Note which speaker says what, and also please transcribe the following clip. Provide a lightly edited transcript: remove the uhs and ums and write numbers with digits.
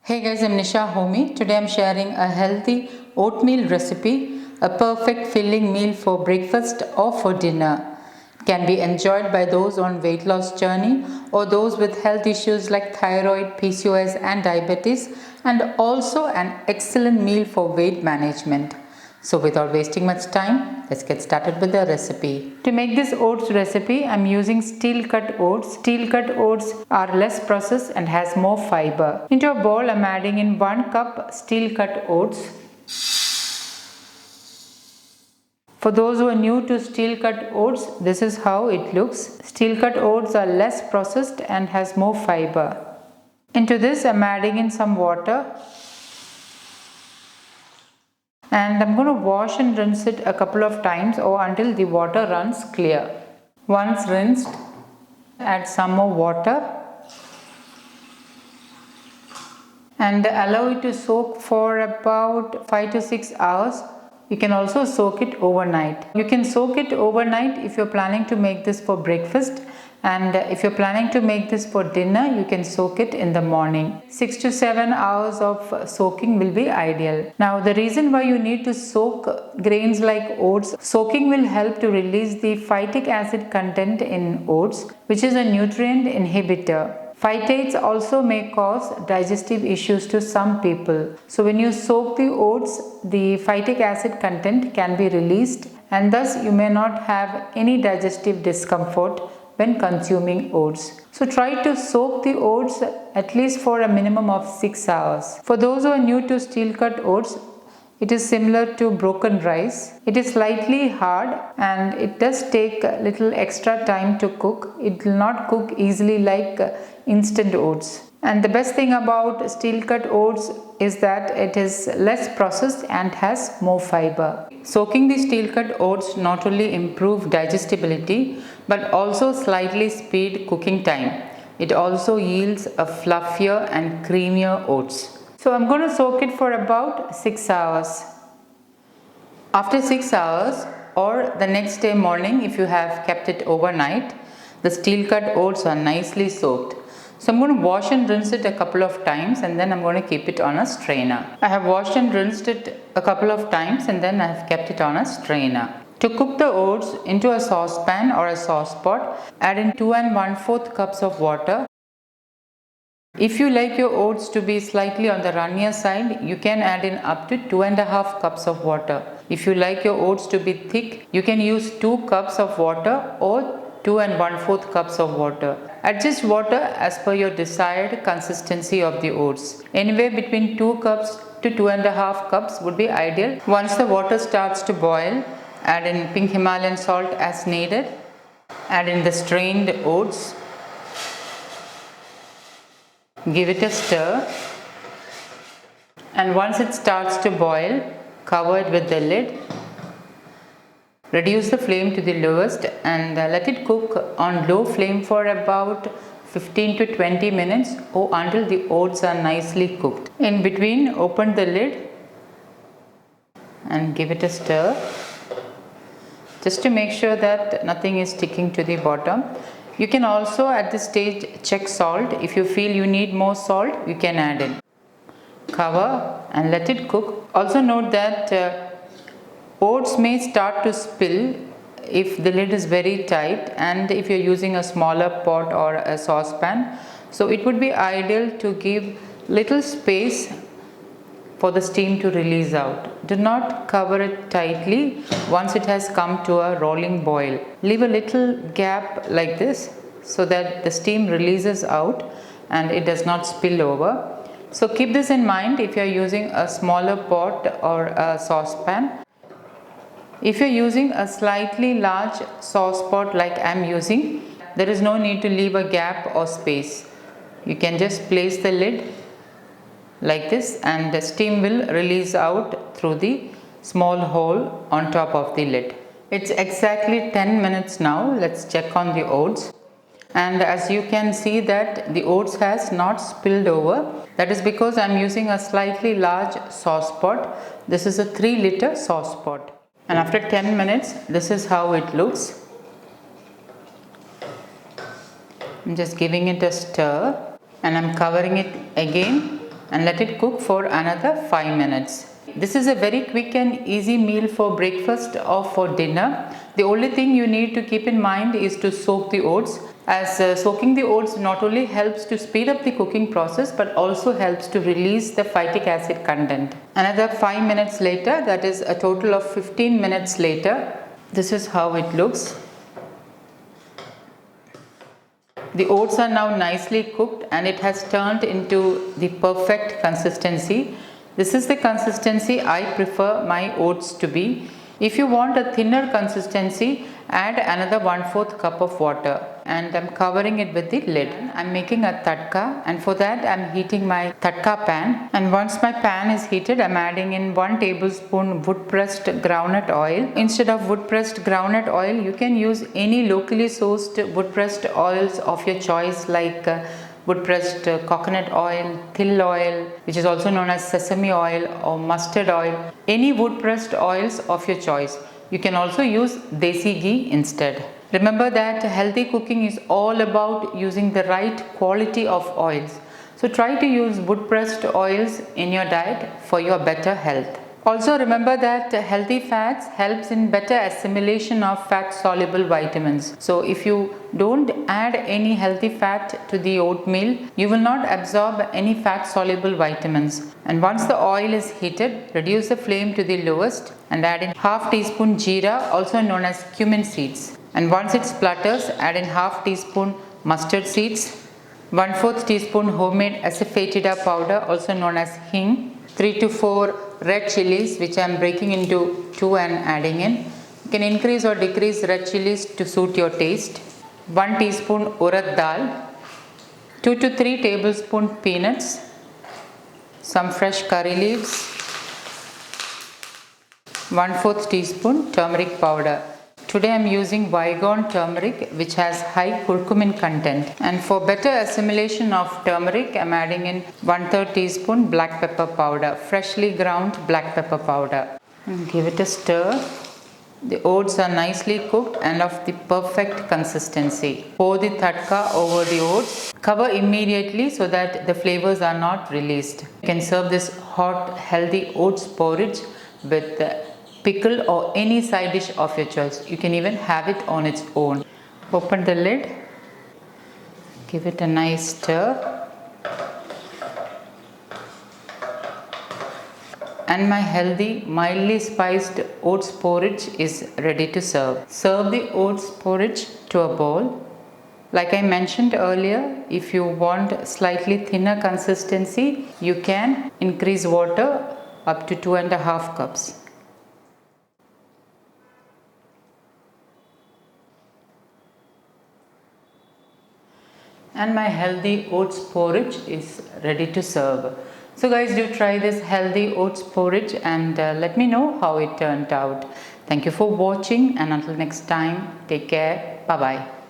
Speaker 1: Hey guys, I'm Nisa Homey. Today I'm sharing a healthy oatmeal recipe, a perfect filling meal for breakfast or for dinner. It can be enjoyed by those on weight loss journey or those with health issues like thyroid, PCOS and diabetes, and also an excellent meal for weight management. So without wasting much time, let's get started with the recipe. To make this oats recipe, I'm using steel cut oats. Steel cut oats are less processed and has more fiber. Into a bowl, I'm adding in 1 cup steel cut oats. For those who are new to steel cut oats, this is how it looks. Steel cut oats are less processed and has more fiber. Into this, I'm adding in some water. And I'm going to wash and rinse it a couple of times or until the water runs clear. Once rinsed, add some more water and allow it to soak for about 5 to 6 hours. You can also soak it overnight. You can soak it overnight if you're planning to make this for breakfast, and if you're planning to make this for dinner, you can soak it in the morning. 6 to 7 hours of soaking will be ideal. Now, the reason why you need to soak grains like oats, soaking will help to release the phytic acid content in oats, which is a nutrient inhibitor. Phytates also may cause digestive issues to some people. So when you soak the oats, the phytic acid content can be released, and thus you may not have any digestive discomfort when consuming oats. So try to soak the oats at least for a minimum of 6 hours. For those who are new to steel cut oats, it is similar to broken rice. It is slightly hard and it does take a little extra time to cook. It will not cook easily like instant oats. And the best thing about steel cut oats is that it is less processed and has more fiber. Soaking the steel cut oats not only improve digestibility but also slightly speed cooking time. It also yields a fluffier and creamier oats. So I'm going to soak it for about 6 hours. After 6 hours or the next day morning, if you have kept it overnight, the steel cut oats are nicely soaked. So I'm going to wash and rinse it a couple of times and then I'm going to keep it on a strainer. I have washed and rinsed it a couple of times and then I have kept it on a strainer. To cook the oats, into a saucepan or a sauce pot, add in 2 1/4 cups of water. If you like your oats to be slightly on the runnier side, you can add in up to 2 1/2 cups of water. If you like your oats to be thick, you can use 2 cups of water or 2 1/4 cups of water. Adjust water as per your desired consistency of the oats. Anywhere between 2 cups to 2 1/2 cups would be ideal. Once the water starts to boil, add in pink Himalayan salt as needed. Add in the strained oats. Give it a stir, and once it starts to boil, cover it with the lid. Reduce the flame to the lowest and let it cook on low flame for about 15 to 20 minutes or until the oats are nicely cooked. In between, open the lid and give it a stir just to make sure that nothing is sticking to the bottom. You can also at this stage check salt. If you feel you need more salt, you can add in. Cover and let it cook. Also note that oats may start to spill if the lid is very tight and if you're using a smaller pot or a saucepan. So it would be ideal to give little space for the steam to release out. Do not cover it tightly once it has come to a rolling boil. Leave a little gap like this so that the steam releases out and it does not spill over. So keep this in mind if you are using a smaller pot or a saucepan. If you are using a slightly large sauce pot like I am using, there is no need to leave a gap or space. You can just place the lid like this and the steam will release out through the small hole on top of the lid. It's exactly 10 minutes now. Let's check on the oats. And as you can see that the oats has not spilled over. That is because I'm using a slightly large sauce pot. This is a 3-liter sauce pot. And after 10 minutes, this is how it looks. I'm just giving it a stir and I'm covering it again and let it cook for another 5 minutes. This is a very quick and easy meal for breakfast or for dinner. The only thing you need to keep in mind is to soak the oats, as soaking the oats not only helps to speed up the cooking process but also helps to release the phytic acid content. Another 5 minutes later, that is a total of 15 minutes later, this is how it looks. The oats are now nicely cooked and it has turned into the perfect consistency. This is the consistency I prefer my oats to be. If you want a thinner consistency, add another 1/4 cup of water, and I'm covering it with the lid. I'm making a tadka, and for that I'm heating my tadka pan, and once my pan is heated, I'm adding in 1 tablespoon wood pressed groundnut oil. Instead of wood pressed groundnut oil, you can use any locally sourced wood pressed oils of your choice, like wood pressed coconut oil, till oil, which is also known as sesame oil, or mustard oil, any wood pressed oils of your choice. You can also use desi ghee instead. Remember that healthy cooking is all about using the right quality of oils. So try to use wood pressed oils in your diet for your better health. Also remember that healthy fats helps in better assimilation of fat soluble vitamins. So if you don't add any healthy fat to the oatmeal, you will not absorb any fat soluble vitamins. And once the oil is heated, reduce the flame to the lowest and add in half teaspoon jeera, also known as cumin seeds. And once it splutters, add in half teaspoon mustard seeds, 1/4 teaspoon homemade asafoetida powder, also known as hing, 3 to 4 red chilies, which I am breaking into 2 and adding in. You can increase or decrease red chilies to suit your taste. 1 teaspoon urad dal, 2 to 3 tablespoon peanuts, some fresh curry leaves, 1/4 teaspoon turmeric powder. Today I am using Vigon turmeric, which has high curcumin content, and for better assimilation of turmeric I am adding in 1/3 teaspoon black pepper powder, freshly ground black pepper powder, and give it a stir. The oats are nicely cooked and of the perfect consistency. Pour the tadka over the oats. Cover immediately so that the flavors are not released. You can serve this hot healthy oats porridge with pickle or any side dish of your choice. You can even have it on its own. Open the lid, give it a nice stir, and my healthy, mildly spiced oats porridge is ready to serve. Serve the oats porridge to a bowl. Like I mentioned earlier, if you want slightly thinner consistency, you can increase water up to 2.5 cups. And my healthy oats porridge is ready to serve. So guys, do try this healthy oats porridge and let me know how it turned out. Thank you for watching, and until next time, take care. Bye bye.